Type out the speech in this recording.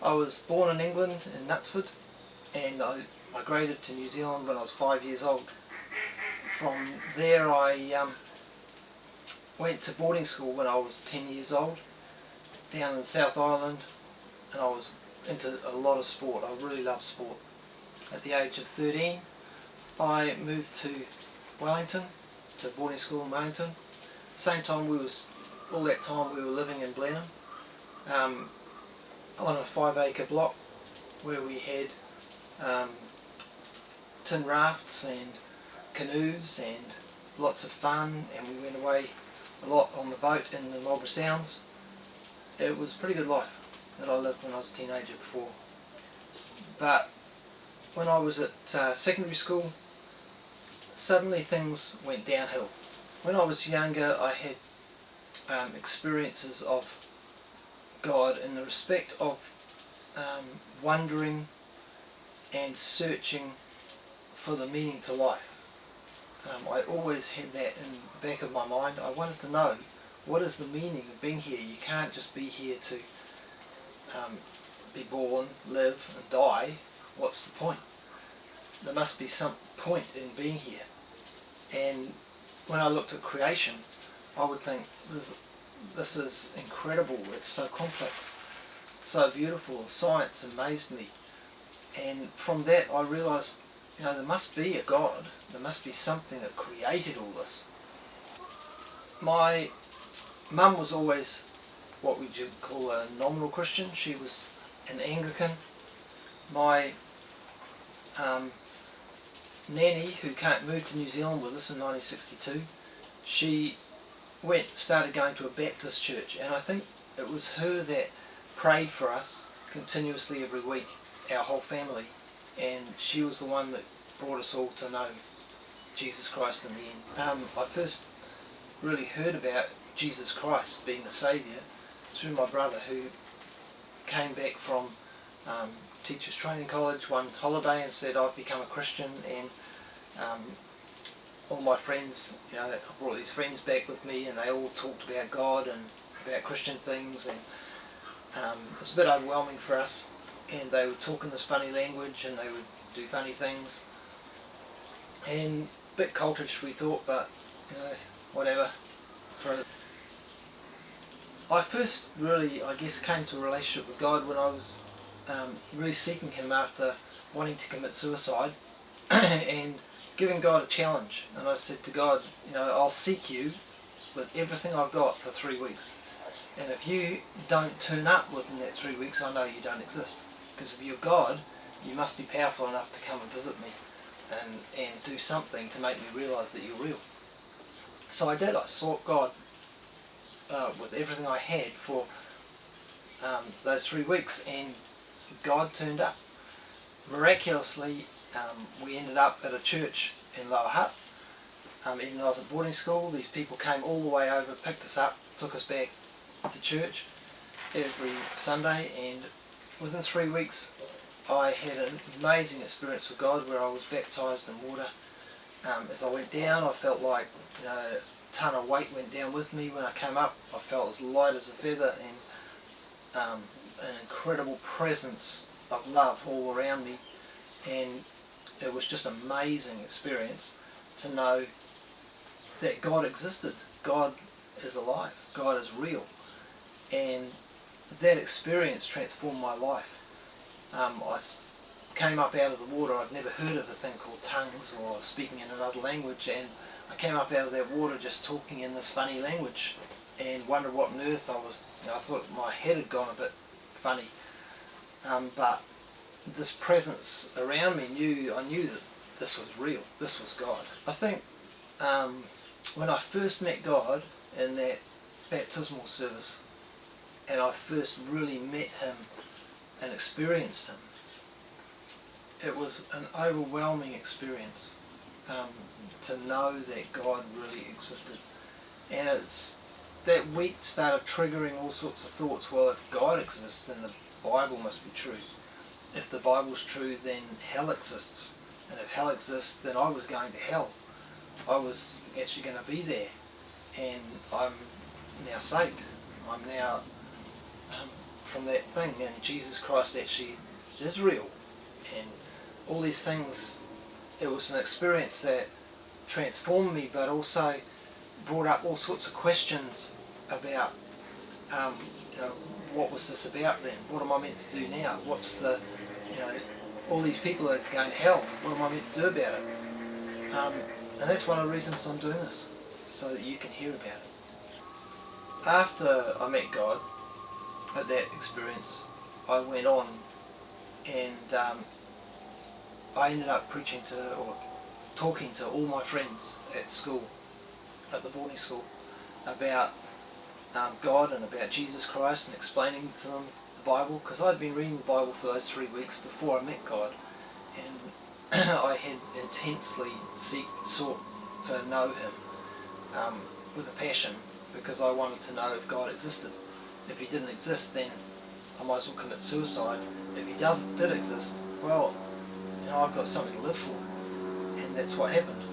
I was born in England, in Knutsford, and I migrated to New Zealand when I was 5 years old. From there I went to boarding school when I was 10 years old, down in South Island, and I was into a lot of sport. I really loved sport. At the age of 13, I moved to Wellington, to boarding school in Wellington. Same time all that time we were living in Blenheim, on a 5-acre block where we had tin rafts and canoes and lots of fun, and we went away a lot on the boat in the Marlborough Sounds. It was a pretty good life that I lived when I was a teenager before. But when I was at secondary school, suddenly things went downhill. When I was younger, I had experiences of God in the respect of wondering and searching for the meaning to life. I always had that in the back of my mind. I wanted to know, what is the meaning of being here? You can't just be here to be born, live and die. What's the point? There must be some point in being here. And when I looked at creation, I would think, this is incredible, it's so complex, so beautiful. Science amazed me, and from that I realised, there must be a God, there must be something that created all this. My mum was always what we would call a nominal Christian. She was an Anglican. My nanny, who moved to New Zealand with us in 1962, she started going to a Baptist church, and I think it was her that prayed for us continuously every week, our whole family, and she was the one that brought us all to know Jesus Christ in the end. I first really heard about Jesus Christ being the Saviour through my brother, who came back from Teachers Training College one holiday and said, I've become a Christian, and all my friends, I brought these friends back with me, and they all talked about God and about Christian things, and it was a bit overwhelming for us, and they would talk in this funny language and they would do funny things, and a bit cultish we thought, but whatever. I first really, I guess, came to a relationship with God when I was really seeking Him after wanting to commit suicide and giving God a challenge. And I said to God, I'll seek you with everything I've got for 3 weeks, and if you don't turn up within that 3 weeks, I know you don't exist, because if you're God, you must be powerful enough to come and visit me and do something to make me realise that you're real. So I did. I sought God with everything I had for those 3 weeks, and God turned up. Miraculously, we ended up at a church in Lower Hutt. Even though I was at boarding school, these people came all the way over, picked us up, took us back to church every Sunday, and within 3 weeks I had an amazing experience with God where I was baptised in water. As I went down, I felt like a ton of weight went down with me. When I came up, I felt as light as a feather, and an incredible presence of love all around me, and it was just an amazing experience to know that God existed. God is alive. God is real. And that experience transformed my life. I came up out of the water. I'd never heard of a thing called tongues or speaking in another language, and I came up out of that water just talking in this funny language and wondered what on earth I was. I thought my head had gone a bit funny. But this presence around me, I knew that this was real, this was God. I think when I first met God in that baptismal service, and I first really met Him and experienced Him, it was an overwhelming experience to know that God really existed. And that week started triggering all sorts of thoughts. Well, if God exists, then the Bible must be true. If the Bible's true, then hell exists. And if hell exists, then I was going to hell. I was actually going to be there. And I'm now saved. I'm now from that thing, and Jesus Christ actually is real, and all these things. It was an experience that transformed me, but also brought up all sorts of questions about what was this about then? What am I meant to do now? What's the, all these people are going to hell. What am I meant to do about it? And that's one of the reasons I'm doing this, so that you can hear about it. After I met God at that experience, I went on and I ended up preaching to, or talking to all my friends at school, at the boarding school, about God and about Jesus Christ, and explaining to them the Bible, because I'd been reading the Bible for those 3 weeks before I met God, and I had intensely sought to know Him with a passion, because I wanted to know if God existed. If He didn't exist, then I might as well commit suicide. If He did exist, well, I've got something to live for, and that's what happened.